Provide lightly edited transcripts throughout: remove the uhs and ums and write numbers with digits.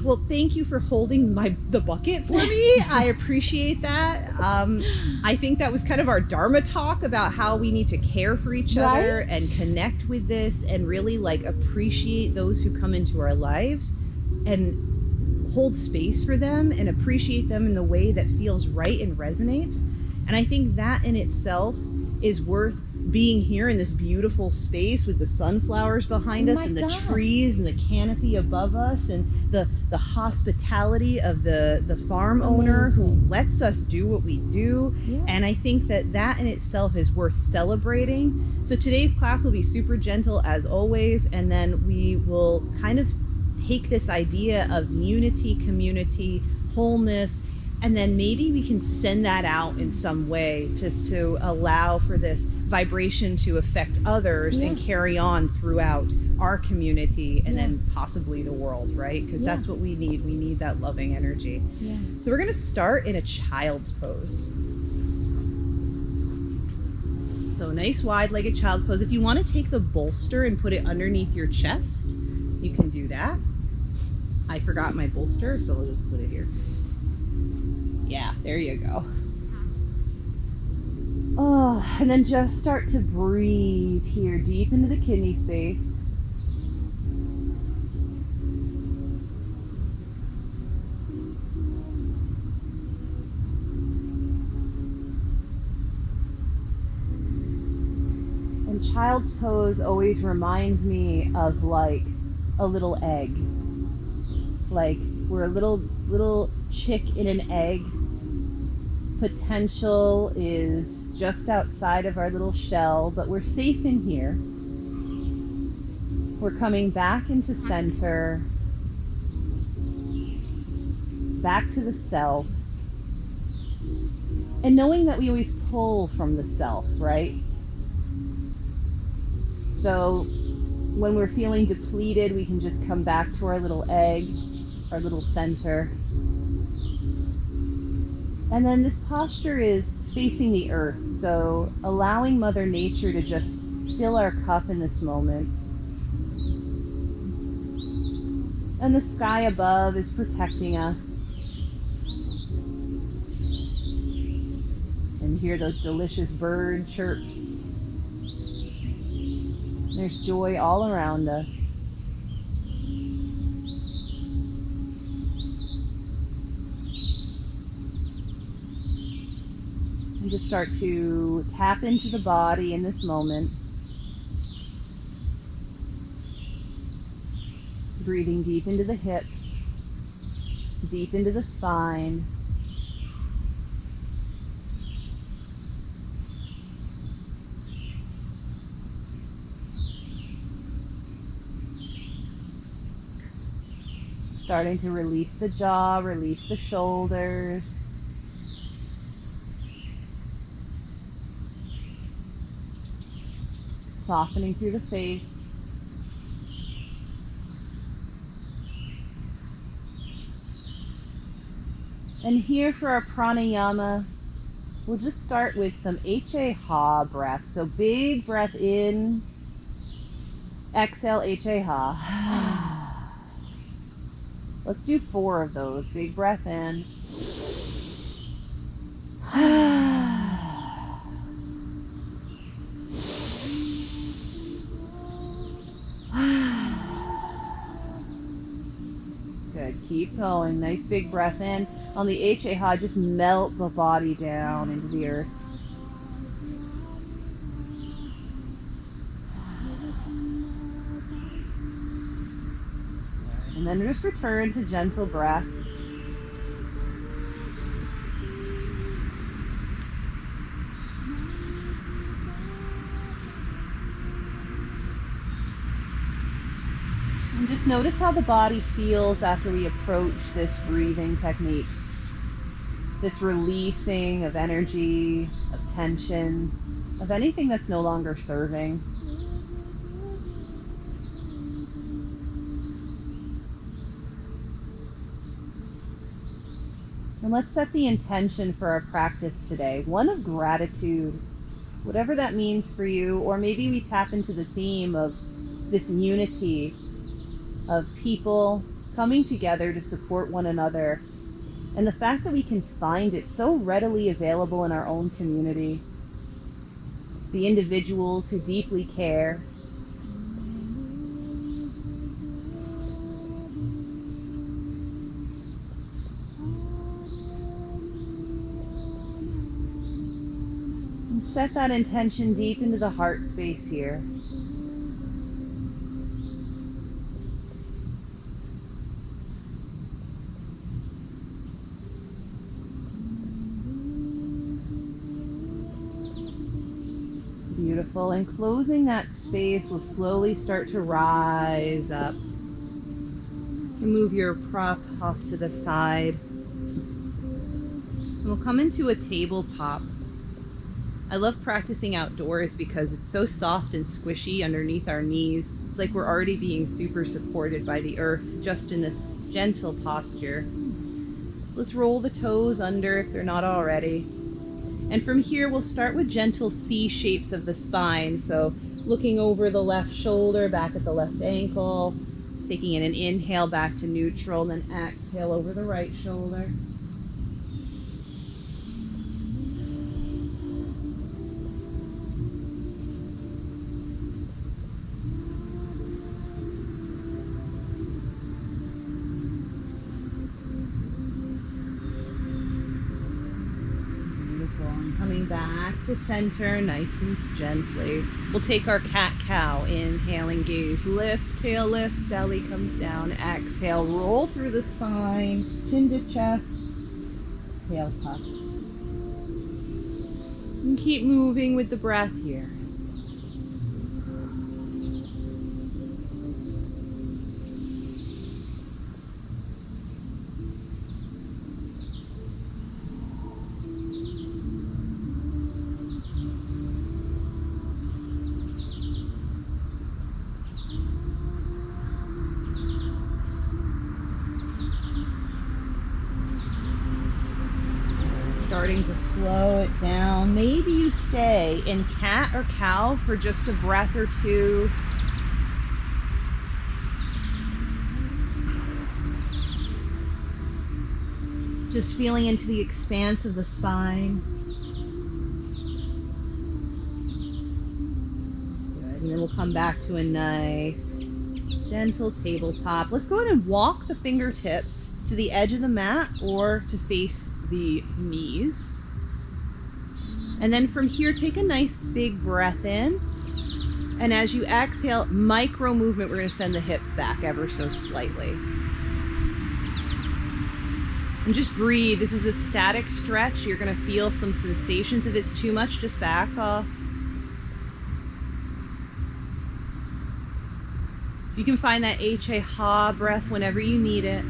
Well, thank you for holding the bucket for me. I appreciate that. I think that was kind of our Dharma talk about how we need to care for each other Right? and connect with this and really like appreciate those who come into our lives and hold space for them and appreciate them in the way that feels right and resonates. And I think that in itself is worth being here in this beautiful space with the sunflowers behind us and the trees and the canopy above us and the hospitality of the farm owner who lets us do what we do. Yeah. And I think that in itself is worth celebrating. So today's class will be super gentle as always, and then we will kind of take this idea of unity, community, wholeness, and then maybe we can send that out in some way to allow for this vibration to affect others and carry on throughout our community and then possibly the world, right? Because that's what we need. We need that loving energy. Yeah. So we're going to start in a child's pose. So nice wide-legged child's pose. If you want to take the bolster and put it underneath your chest, you can do that. I forgot my bolster, so I'll just put it here. Yeah, there you go. Oh, and then just start to breathe here deep into the kidney space. And child's pose always reminds me of like a little egg. Like we're a little chick in an egg. Potential is just outside of our little shell, but we're safe in here. We're coming back into center, back to the self, and knowing that we always pull from the self, right? So when we're feeling depleted, we can just come back to our little egg, our little center. And then this posture is facing the earth, so allowing Mother Nature to just fill our cup in this moment. And the sky above is protecting us. And hear those delicious bird chirps. There's joy all around us. And just start to tap into the body in this moment. Breathing deep into the hips, deep into the spine. Starting to release the jaw, release the shoulders. Softening through the face. And here for our pranayama, we'll just start with some Ha breath. So big breath in, exhale Ha. Let's do 4 of those. Big breath in. Good, keep going. Nice big breath in. On the Ha, just melt the body down into the earth. And then just return to gentle breath. And just notice how the body feels after we approach this breathing technique. This releasing of energy, of tension, of anything that's no longer serving. And let's set the intention for our practice today. One of gratitude, whatever that means for you, or maybe we tap into the theme of this unity of people, coming together to support one another. And the fact that we can find it so readily available in our own community, the individuals who deeply care, and set that intention deep into the heart space here. Beautiful. And closing that space, will slowly start to rise up. You can move your prop off to the side. And we'll come into a tabletop. I love practicing outdoors because it's so soft and squishy underneath our knees. It's like we're already being super supported by the earth just in this gentle posture. So let's roll the toes under if they're not already. And from here, we'll start with gentle C shapes of the spine. So looking over the left shoulder, back at the left ankle, taking in an inhale back to neutral, and then exhale over the right shoulder. Coming back to center, nice and gently. We'll take our cat-cow. Inhaling, gaze lifts, tail lifts, belly comes down. Exhale, roll through the spine, chin to chest, tail tuck. And keep moving with the breath here. Starting to slow it down. Maybe you stay in cat or cow for just a breath or two. Just feeling into the expanse of the spine. Good. And then we'll come back to a nice, gentle tabletop. Let's go ahead and walk the fingertips to the edge of the mat or to face the knees. And then from here, take a nice big breath in. And as you exhale, micro movement, we're going to send the hips back ever so slightly. And just breathe. This is a static stretch. You're going to feel some sensations. If it's too much, just back off. You can find that ha breath whenever you need it.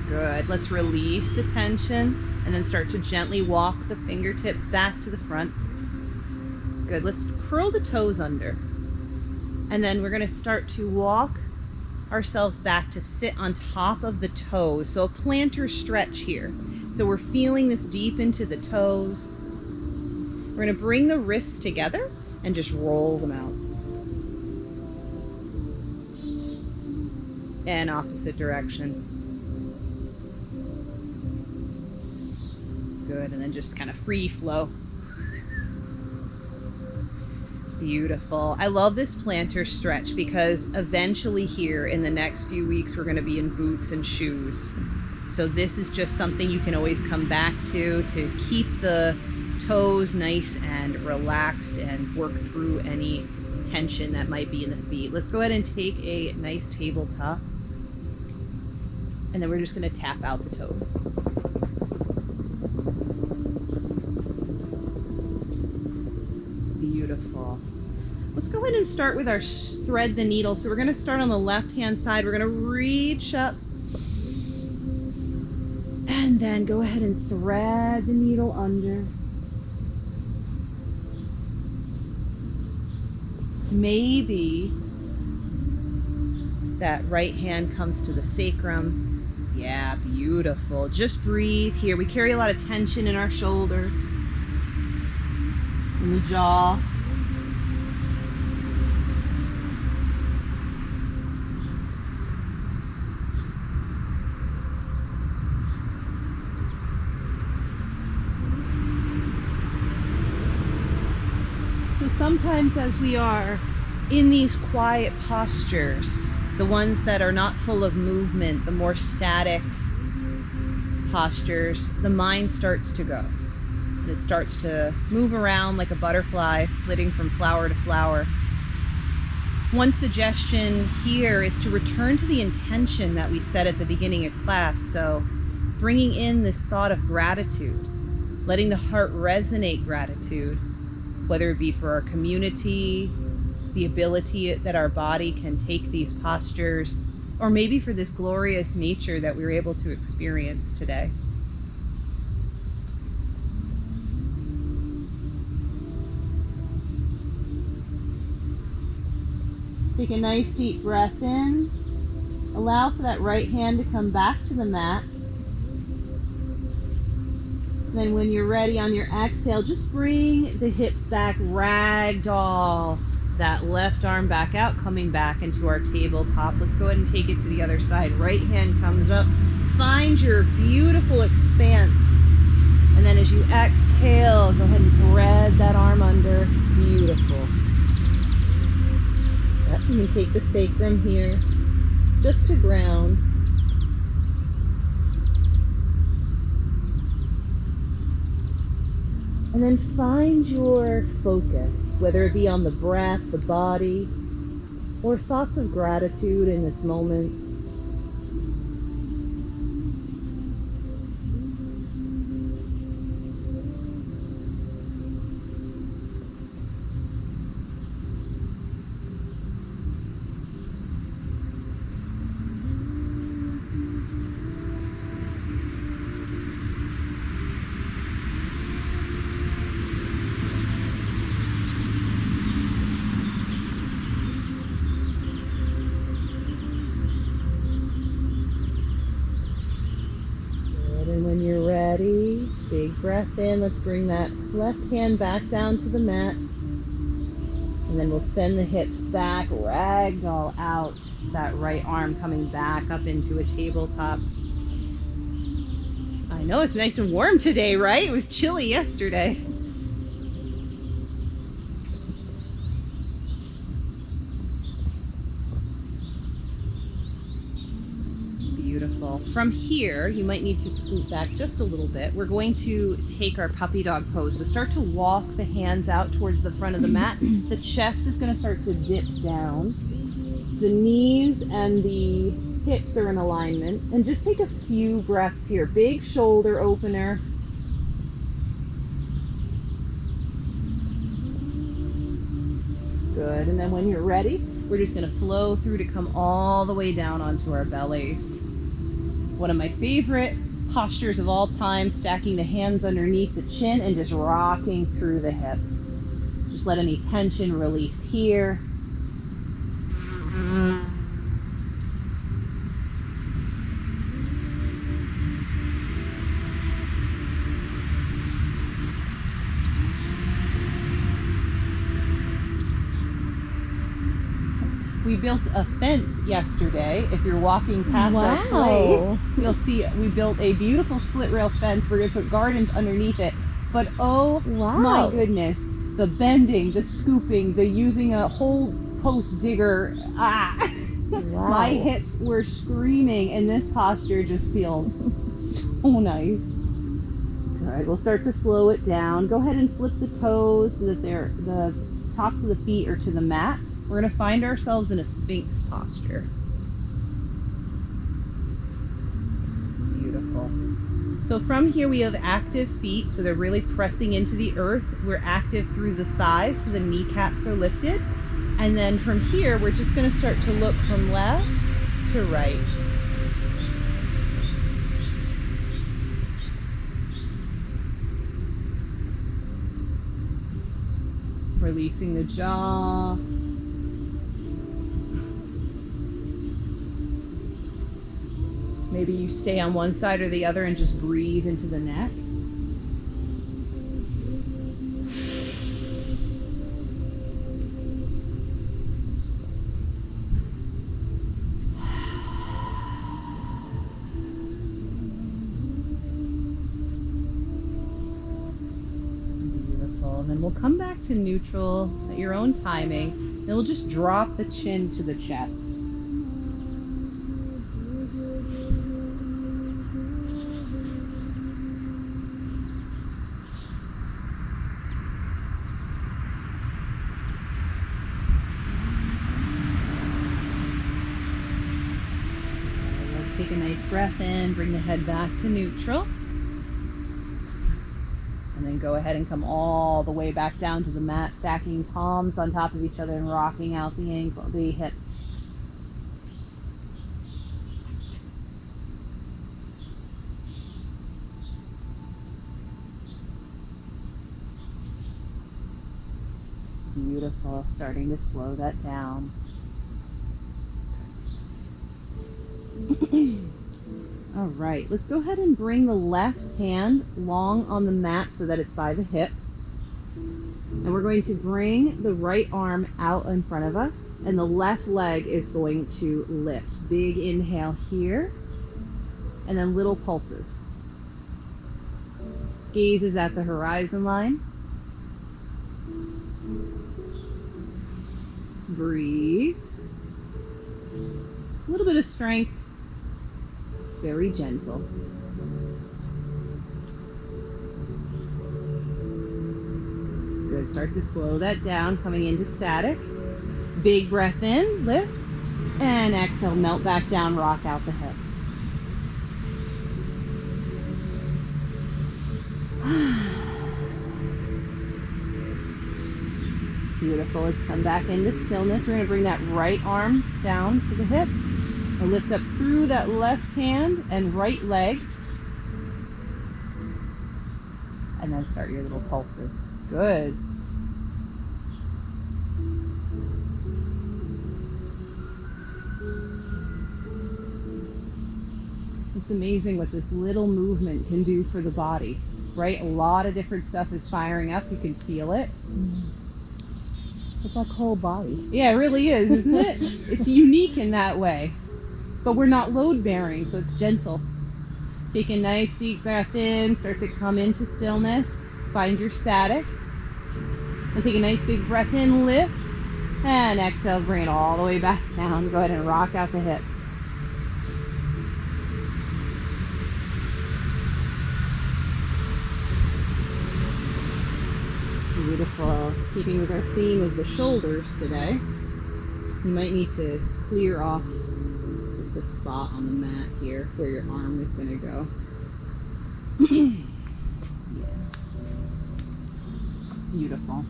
Good. Let's release the tension and then start to gently walk the fingertips back to the front. Good. Let's curl the toes under. And then we're going to start to walk ourselves back to sit on top of the toes. So a plantar stretch here. So we're feeling this deep into the toes. We're going to bring the wrists together and just roll them out. And opposite direction. Good, and then just kind of free flow. Beautiful. I love this plantar stretch because eventually here in the next few weeks, we're going to be in boots and shoes. So this is just something you can always come back to keep the toes nice and relaxed and work through any tension that might be in the feet. Let's go ahead and take a nice tabletop. And then we're just going to tap out the toes. Beautiful. Let's go ahead and start with our thread the needle. So we're going to start on the left-hand side. We're going to reach up. And then go ahead and thread the needle under. Maybe that right hand comes to the sacrum. Yeah, beautiful. Just breathe here. We carry a lot of tension in our shoulder, in the jaw. So sometimes as we are in these quiet postures, the ones that are not full of movement, the more static postures, the mind starts to go. And it starts to move around like a butterfly, flitting from flower to flower. One suggestion here is to return to the intention that we set at the beginning of class. So bringing in this thought of gratitude, letting the heart resonate gratitude, whether it be for our community, the ability that our body can take these postures, or maybe for this glorious nature that we were able to experience today. Take a nice deep breath in. Allow for that right hand to come back to the mat. Then when you're ready on your exhale, just bring the hips back, ragdoll that left arm back out, coming back into our tabletop. Let's go ahead and take it to the other side. Right hand comes up. Find your beautiful expanse. And then as you exhale, go ahead and thread that arm under. Beautiful. Yep, you can take the sacrum here, just to ground. And then find your focus, whether it be on the breath, the body, or thoughts of gratitude in this moment. Big breath in. Let's bring that left hand back down to the mat. And then we'll send the hips back, ragdoll out. That right arm coming back up into a tabletop. I know it's nice and warm today, right? It was chilly yesterday. Beautiful. From here, you might need to scoot back just a little bit. We're going to take our puppy dog pose. So start to walk the hands out towards the front of the mat. The chest is going to start to dip down. The knees and the hips are in alignment. And just take a few breaths here. Big shoulder opener. Good. And then when you're ready, we're just going to flow through to come all the way down onto our bellies. One of my favorite postures of all time, stacking the hands underneath the chin and just rocking through the hips. Just let any tension release here. We built a fence yesterday. If you're walking past our place, you'll see we built a beautiful split rail fence. We're going to put gardens underneath it. But oh my goodness, the bending, the scooping, the using a whole post digger. My hips were screaming, and this posture just feels so nice. Good. We'll start to slow it down. Go ahead and flip the toes so that the tops of the feet are to the mat. We're going to find ourselves in a Sphinx posture. Beautiful. So from here we have active feet, so they're really pressing into the earth. We're active through the thighs, so the kneecaps are lifted. And then from here, we're just going to start to look from left to right. Releasing the jaw. Maybe you stay on one side or the other and just breathe into the neck. Beautiful. And then we'll come back to neutral at your own timing. Then we'll just drop the chin to the chest. Take a nice breath in, bring the head back to neutral. And then go ahead and come all the way back down to the mat, stacking palms on top of each other and rocking out the hips. Beautiful, starting to slow that down. All right, let's go ahead and bring the left hand long on the mat so that it's by the hip. And we're going to bring the right arm out in front of us, and the left leg is going to lift. Big inhale here, and then little pulses. Gaze is at the horizon line. Breathe. A little bit of strength. Very gentle. Good. Start to slow that down, coming into static. Big breath in, lift, and exhale, melt back down, rock out the hips. Beautiful. Let's come back into stillness. We're going to bring that right arm down to the hip. And lift up through that left hand and right leg. And then start your little pulses. Good. It's amazing what this little movement can do for the body, right? A lot of different stuff is firing up. You can feel it. It's like whole body. Yeah, it really is, isn't it? It's unique in that way. But we're not load bearing, so it's gentle. Take a nice deep breath in, start to come into stillness, find your static. And take a nice big breath in, lift, and exhale, bring it all the way back down. Go ahead and rock out the hips. Beautiful. Keeping with our theme of the shoulders today, you might need to clear off just a spot on the mat here where your arm is going to go. Yeah. Beautiful.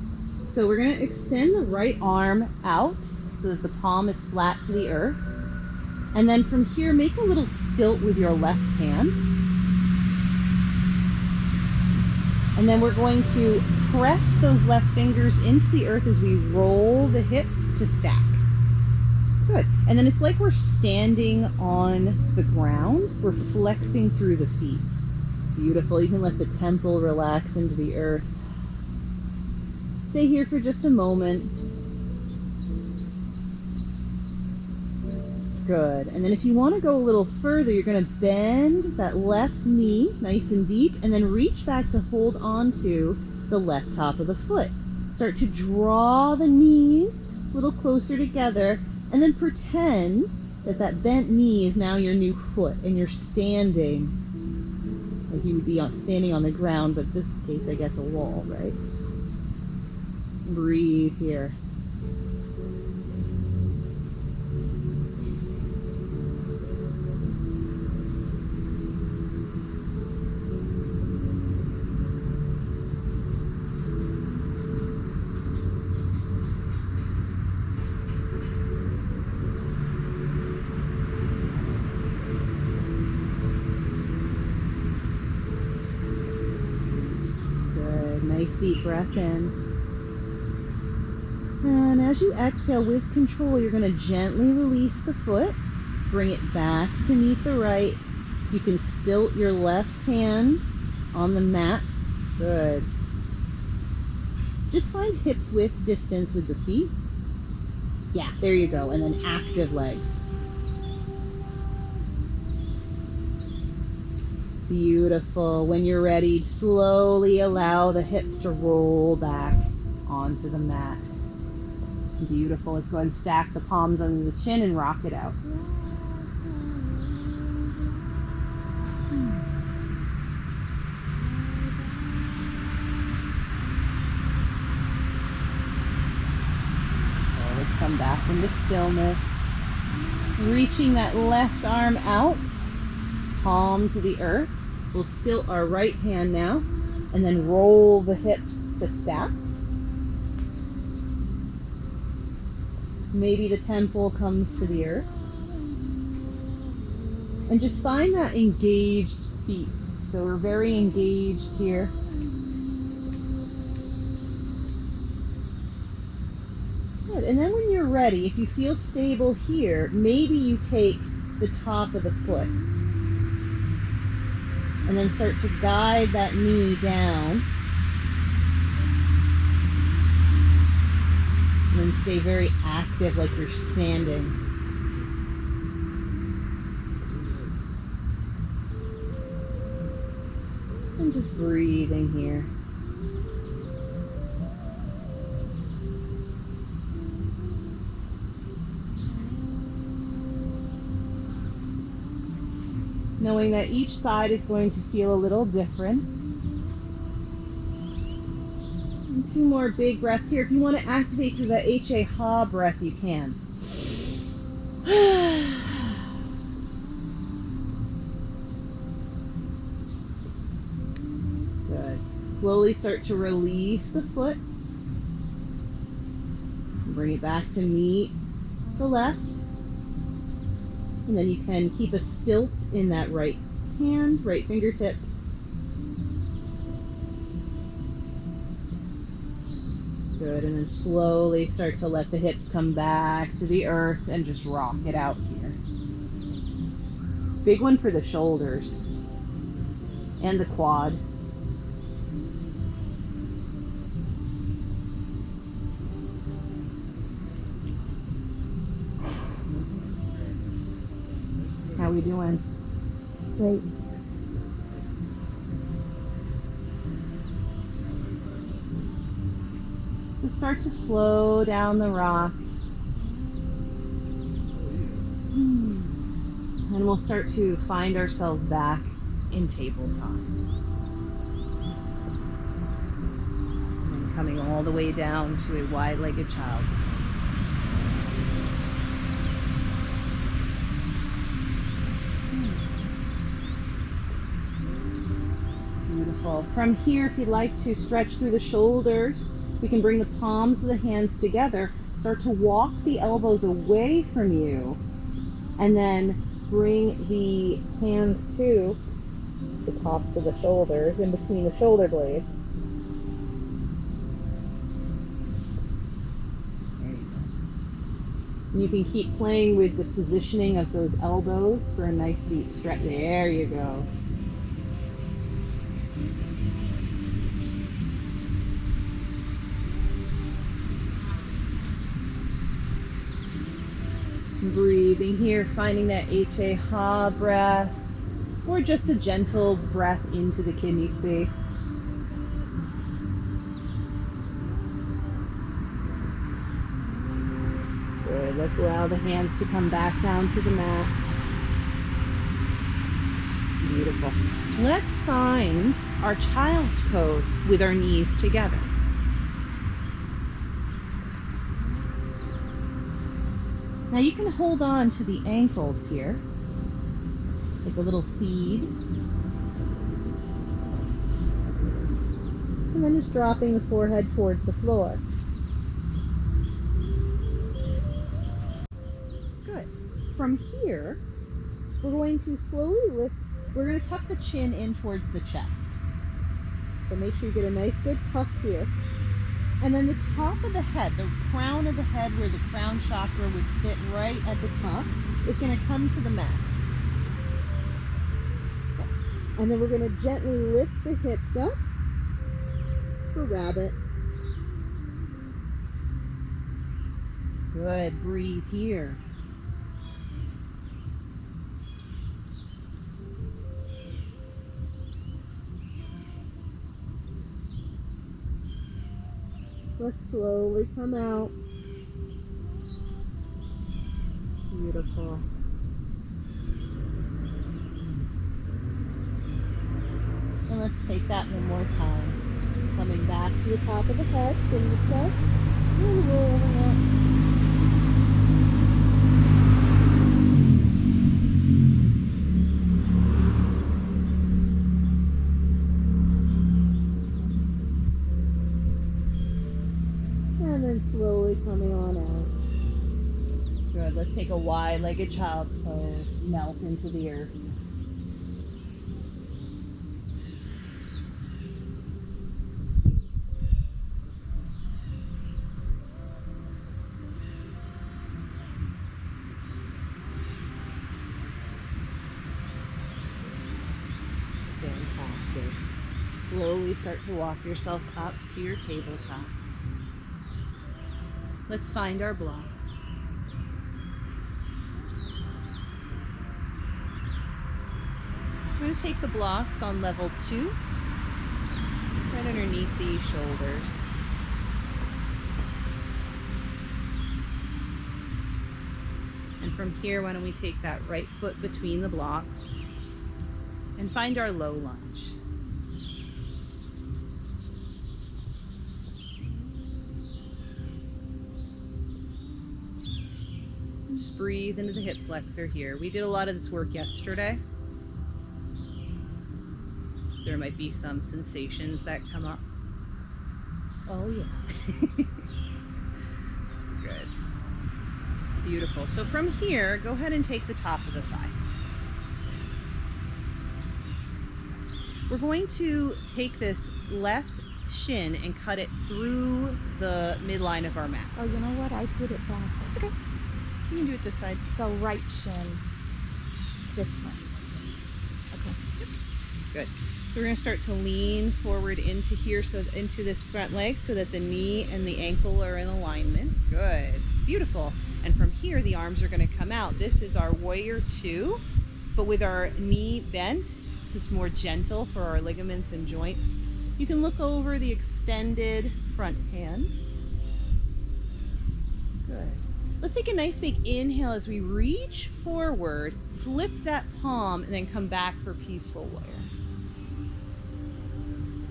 So we're going to extend the right arm out so that the palm is flat to the earth. And then from here, make a little stilt with your left hand. And then we're going to press those left fingers into the earth as we roll the hips to stack. Good. And then it's like we're standing on the ground. We're flexing through the feet. Beautiful. You can let the temple relax into the earth. Stay here for just a moment. Good. And then if you want to go a little further, you're going to bend that left knee nice and deep and then reach back to hold on to the left top of the foot. Start to draw the knees a little closer together and then pretend that that bent knee is now your new foot and you're standing like you would be standing on the ground, but in this case, I guess a wall, right? Breathe here. Deep breath in. And as you exhale with control, you're going to gently release the foot. Bring it back to meet the right. You can stilt your left hand on the mat. Good. Just find hips width distance with the feet. Yeah, there you go. And then active legs. Beautiful. When you're ready, slowly allow the hips to roll back onto the mat. Beautiful. Let's go ahead and stack the palms under the chin and rock it out. So let's come back into stillness. Reaching that left arm out, palm to the earth. We'll still our right hand now, and then roll the hips to stack. Maybe the temple comes to the earth. And just find that engaged feet. So we're very engaged here. Good. And then when you're ready, if you feel stable here, maybe you take the top of the foot and then start to guide that knee down. And then stay very active like you're standing. And just breathing here. Knowing that each side is going to feel a little different. And 2 more big breaths here. If you want to activate through the ha breath, you can. Good. Slowly start to release the foot. Bring it back to meet the left. And then you can keep a stilt in that right hand, right fingertips. Good, and then slowly start to let the hips come back to the earth and just rock it out here. Big one for the shoulders and the quad. How we doing? Great. So start to slow down the rock. And we'll start to find ourselves back in tabletop. And coming all the way down to a wide-legged child's pose. Beautiful. From here, if you'd like to stretch through the shoulders, we can bring the palms of the hands together. Start to walk the elbows away from you, and then bring the hands to the tops of the shoulders, in between the shoulder blades. There you go. And you can keep playing with the positioning of those elbows for a nice deep stretch. There you go. Breathing here, finding that ha breath, or just a gentle breath into the kidney space. Good. Let's allow the hands to come back down to the mat. Beautiful. Let's find our child's pose with our knees together. Now you can hold on to the ankles here, like a little seed. And then just dropping the forehead towards the floor. Good. From here, we're going to slowly lift, we're going to tuck the chin in towards the chest. So make sure you get a nice good tuck here. And then the top of the head, the crown of the head where the crown chakra would sit right at the top, is going to come to the mat. Okay. And then we're going to gently lift the hips up for rabbit. Good. Breathe here. Let's slowly come out. Beautiful. And let's take that one more time. Coming back to the top of the head, chin to chest, and rolling up. And then slowly coming on out. Good. Let's take a wide-legged child's pose. Melt into the earth. Fantastic. Slowly start to walk yourself up to your tabletop. Let's find our blocks. We're going to take the blocks on level 2, right underneath the shoulders. And from here, why don't we take that right foot between the blocks and find our low lunge. And just breathe into the hip flexor here. We did a lot of this work yesterday. So there might be some sensations that come up. Oh yeah. Good. Beautiful. So from here, go ahead and take the top of the thigh. We're going to take this left shin and cut it through the midline of our mat. Oh, you know what? I did it backwards. It's okay. You can do it this side. So right shin, this one. Okay. Yep. Good. So we're going to start to lean forward into here, so into this front leg, so that the knee and the ankle are in alignment. Good. Beautiful. And from here, the arms are going to come out. This is our warrior 2, but with our knee bent. So it's more gentle for our ligaments and joints. You can look over the extended front hand. Good. Let's take a nice big inhale as we reach forward, flip that palm, and then come back for peaceful warrior.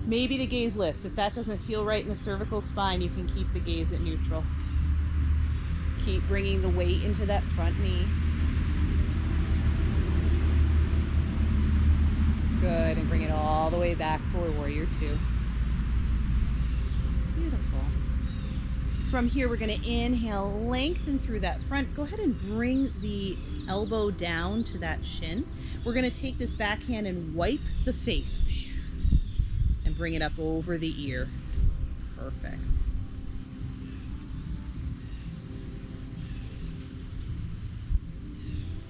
Maybe the gaze lifts. If that doesn't feel right in the cervical spine, you can keep the gaze at neutral. Keep bringing the weight into that front knee. Good, and bring it all the way back for warrior 2. Beautiful. From here, we're going to inhale, lengthen through that front. Go ahead and bring the elbow down to that shin. We're going to take this backhand and wipe the face and bring it up over the ear. Perfect.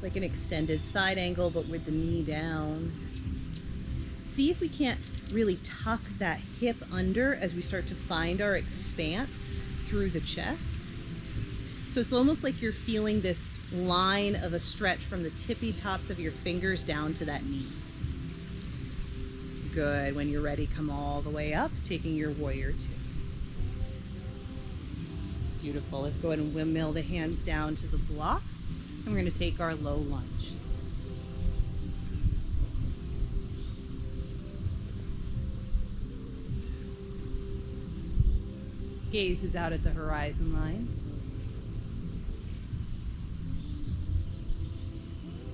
Like an extended side angle, but with the knee down. See if we can't really tuck that hip under as we start to find our expanse through the chest. So it's almost like you're feeling this line of a stretch from the tippy tops of your fingers down to that knee. Good. When you're ready, come all the way up, taking your warrior 2. Beautiful. Let's go ahead and windmill the hands down to the blocks, and we're going to take our low lunge. Gaze is out at the horizon line.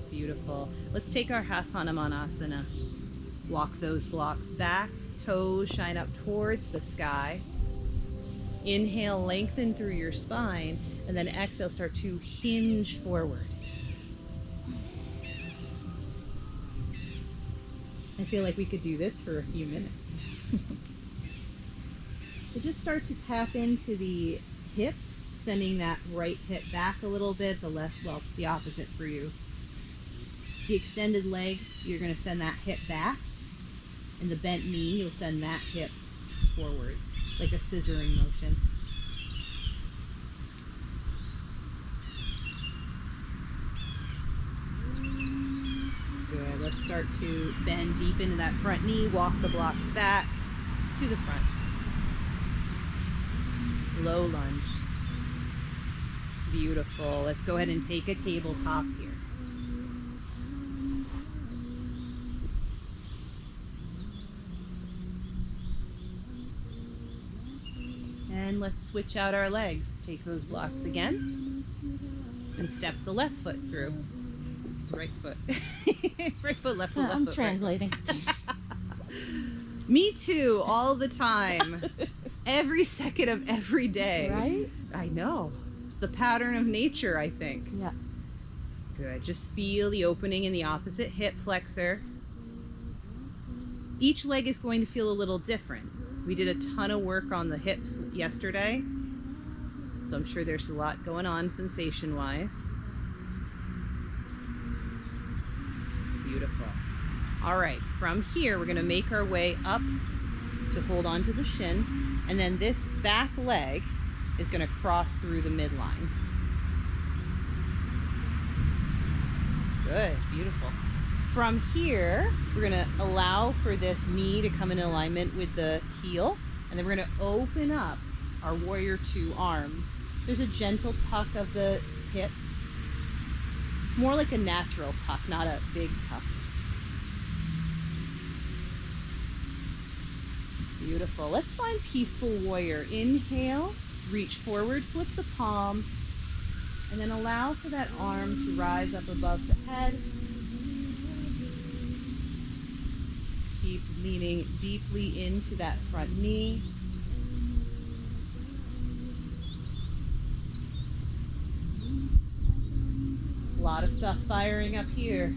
Beautiful. Let's take our half Hanumanasana. Walk those blocks back, toes shine up towards the sky. Inhale, lengthen through your spine, and then exhale, start to hinge forward. I feel like we could do this for a few minutes. So just start to tap into the hips, sending that right hip back a little bit, the left, well, the opposite for you. The extended leg, you're going to send that hip back, and the bent knee, you'll send that hip forward, like a scissoring motion. Good. Let's start to bend deep into that front knee, walk the blocks back to the front. Low lunge. Beautiful. Let's go ahead and take a tabletop here. And let's switch out our legs. Take those blocks again and step the left foot through. Right foot. Right foot, left foot, left I'm foot. translating. Me too, all the time. Every second of every day. Right? I know. It's the pattern of nature, I think. Yeah. Good. Just feel the opening in the opposite hip flexor. Each leg is going to feel a little different. We did a ton of work on the hips yesterday, so I'm sure there's a lot going on sensation-wise. Beautiful. All right, from here, we're gonna make our way up to hold on to the shin, and then this back leg is gonna cross through the midline. Good, beautiful. From here, we're gonna allow for this knee to come in alignment with the heel, and then we're gonna open up our warrior two arms. There's a gentle tuck of the hips, more like a natural tuck, not a big tuck. Beautiful. Let's find peaceful warrior. Inhale, reach forward, flip the palm, and then allow for that arm to rise up above the head. Keep leaning deeply into that front knee. A lot of stuff firing up here.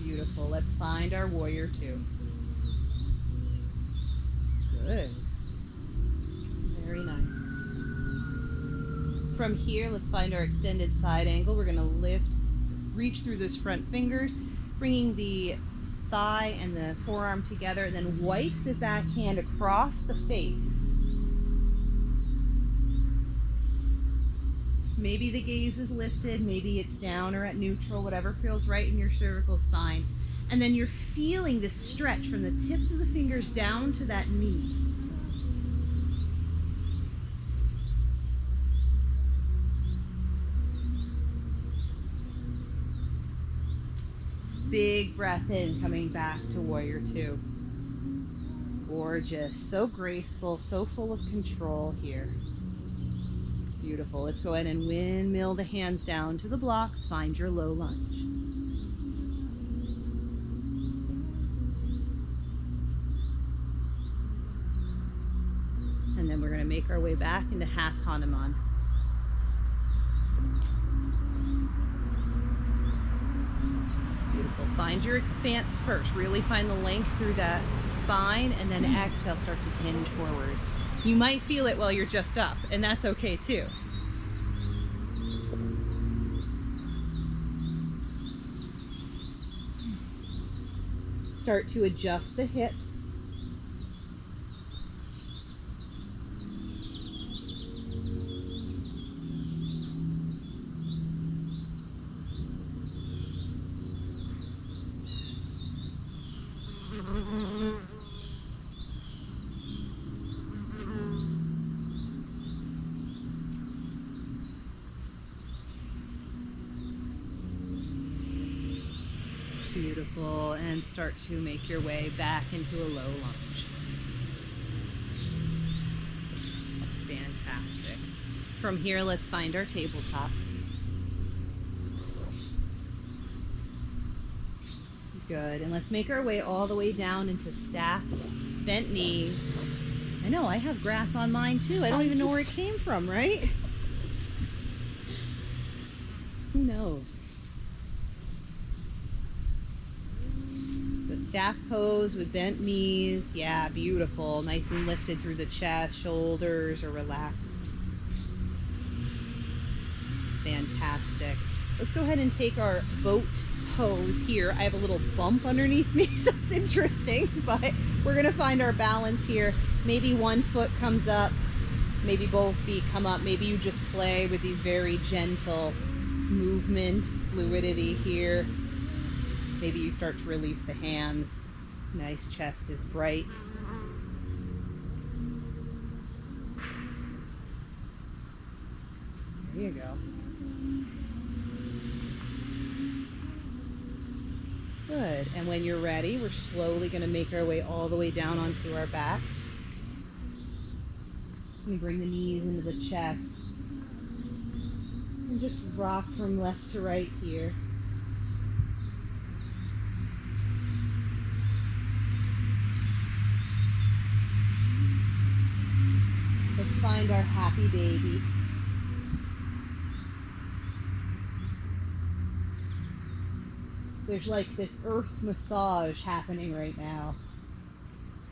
Beautiful. Let's find our warrior two. Good. Very nice. From here, let's find our extended side angle. We're going to reach through those front fingers, bringing the thigh and the forearm together, and then wipe the back hand across the face. Maybe the gaze is lifted, maybe it's down or at neutral, whatever feels right in your cervical spine. And then you're feeling this stretch from the tips of the fingers down to that knee. Big breath in, coming back to warrior two. Gorgeous, so graceful, so full of control here. Beautiful. Let's go ahead and windmill the hands down to the blocks. Find your low lunge. And then we're going to make our way back into half Hanuman. Beautiful. Find your expanse first. Really find the length through that spine, and then exhale, start to hinge forward. You might feel it while you're just up, and that's okay too. Start to adjust the hips. Beautiful, and start to make your way back into a low lunge. Fantastic. From here, let's find our tabletop. Good, and let's make our way all the way down into staff, bent knees. I know, I have grass on mine too. I don't even know where it came from, right? Who knows? So staff pose with bent knees. Yeah, beautiful. Nice and lifted through the chest, shoulders are relaxed. Fantastic. Let's go ahead and take our boat pose here. I have a little bump underneath me, so it's interesting, but we're gonna find our balance here. Maybe one foot comes up, maybe both feet come up. Maybe you just play with these very gentle movement, fluidity here. Maybe you start to release the hands. Nice, chest is bright. you go. Good. And when you're ready, we're slowly going to make our way all the way down onto our backs. We bring the knees into the chest. And just rock from left to right here. Let's find our happy baby. There's like this earth massage happening right now,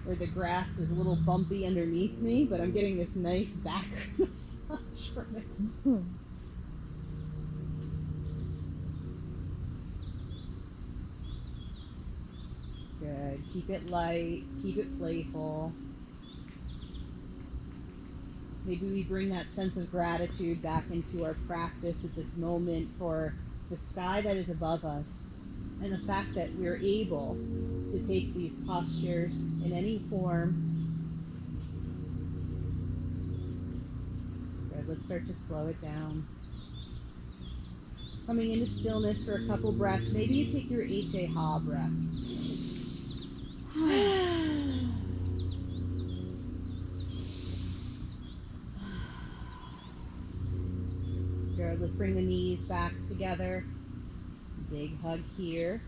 where the grass is a little bumpy underneath me, but I'm getting this nice back massage from it. Good. Keep it light. Keep it playful. Maybe we bring that sense of gratitude back into our practice at this moment for the sky that is above us and the fact that we're able to take these postures in any form. Good. Let's start to slow it down. Coming into stillness for a couple breaths. Maybe you take your H-A-ha breath. Good. Let's bring the knees back together. Big hug here.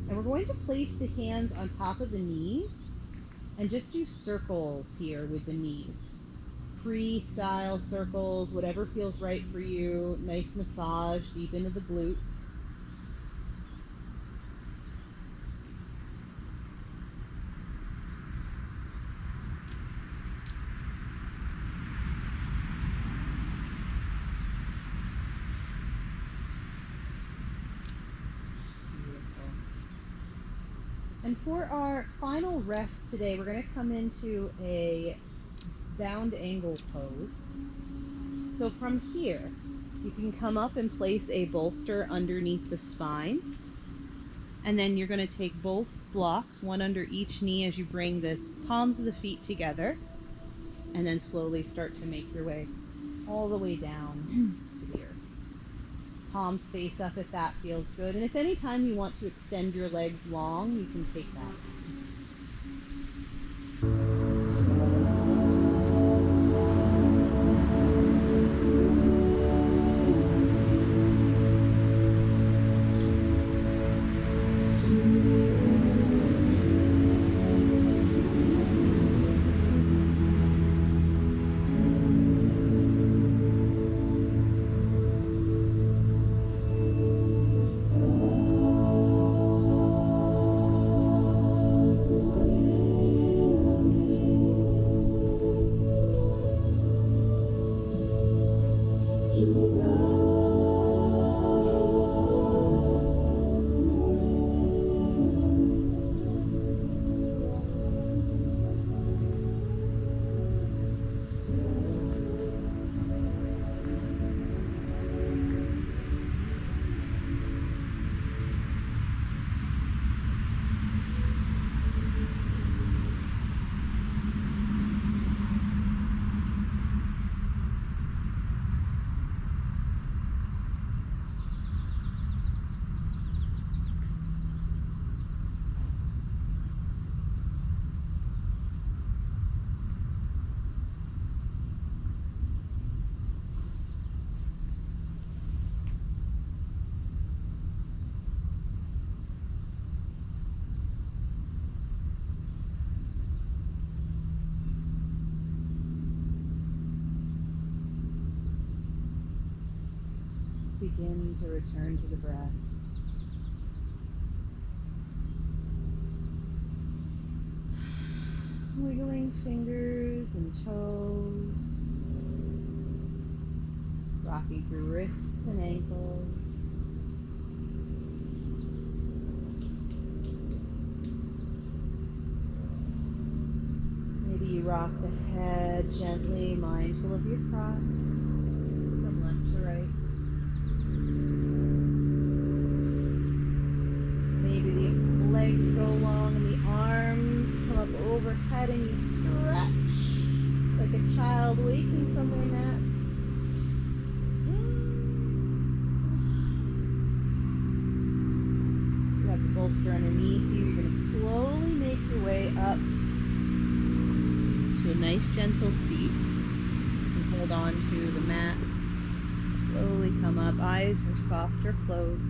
And we're going to place the hands on top of the knees and just do circles here with the knees. Free-style circles, whatever feels right for you. Nice massage deep into the glutes. And for our final rest today, we're going to come into a bound angle pose. So from here, you can come up and place a bolster underneath the spine. And then you're going to take both blocks, one under each knee as you bring the palms of the feet together. And then slowly start to make your way all the way down to the earth. Palms face up if that feels good. And if any time you want to extend your legs long, you can take that. Begin to return to the breath. Wiggling fingers and toes. Rocking through wrists and ankles. Maybe you rock the head gently, mindful of your crotch, from left to right. Legs go long and the arms come up overhead and you stretch like a child waking from their nap. bolster underneath you. You're going to slowly make your way up to a nice gentle seat. You can hold on to the mat. Slowly come up. Eyes are soft or closed.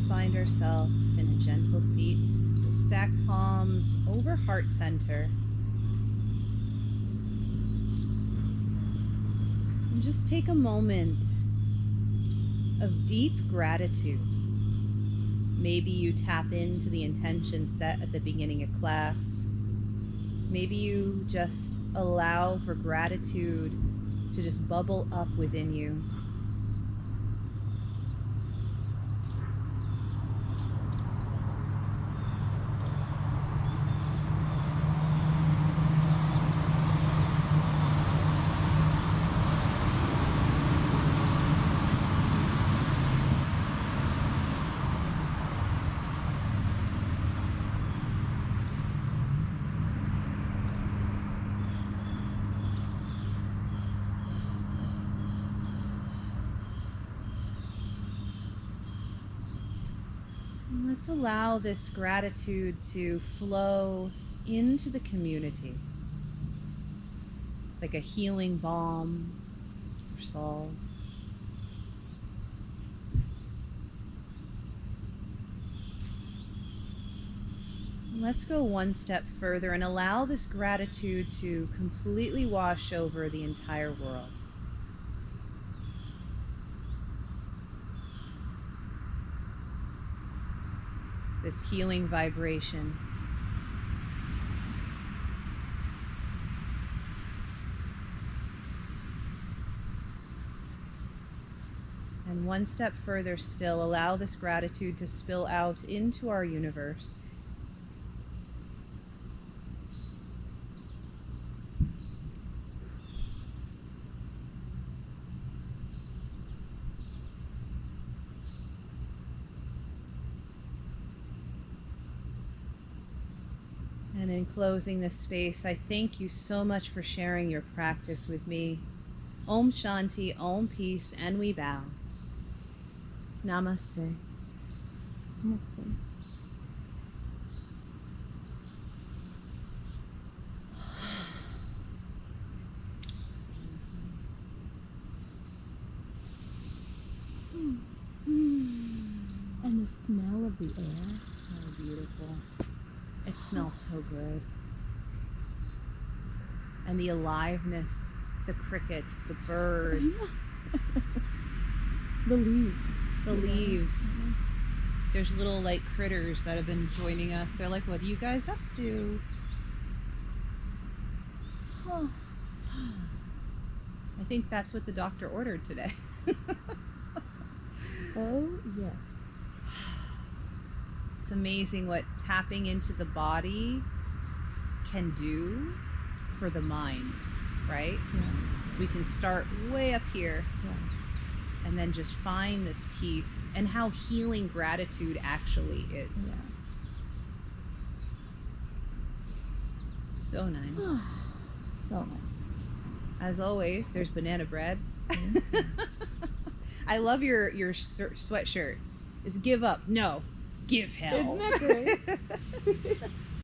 Find ourselves in a gentle seat. We'll stack palms over heart center. And just take a moment of deep gratitude. Maybe you tap into the intention set at the beginning of class. Maybe you just allow for gratitude to just bubble up within you. Let's allow this gratitude to flow into the community like a healing balm or salve. Let's go one step further and allow this gratitude to completely wash over the entire world. This healing vibration. And one step further still, allow this gratitude to spill out into our universe. And in closing this space, I thank you so much for sharing your practice with me. Om Shanti, Om Peace, and we bow. Namaste. Namaste. And the smell of the air. So beautiful. It smells so good. And the aliveness, the crickets, the birds. The leaves. The leaves. There's little like critters that have been joining us. They're like, what are you guys up to? Huh. I think that's what the doctor ordered today. Oh, yes. It's amazing what tapping into the body can do for the mind, right? Yeah. We can start way up here Yeah. and then just find this peace and how healing gratitude actually is. Yeah. So nice. So nice. As always, there's banana bread. I love your sweatshirt. It's give up. No, give hell. Isn't that great?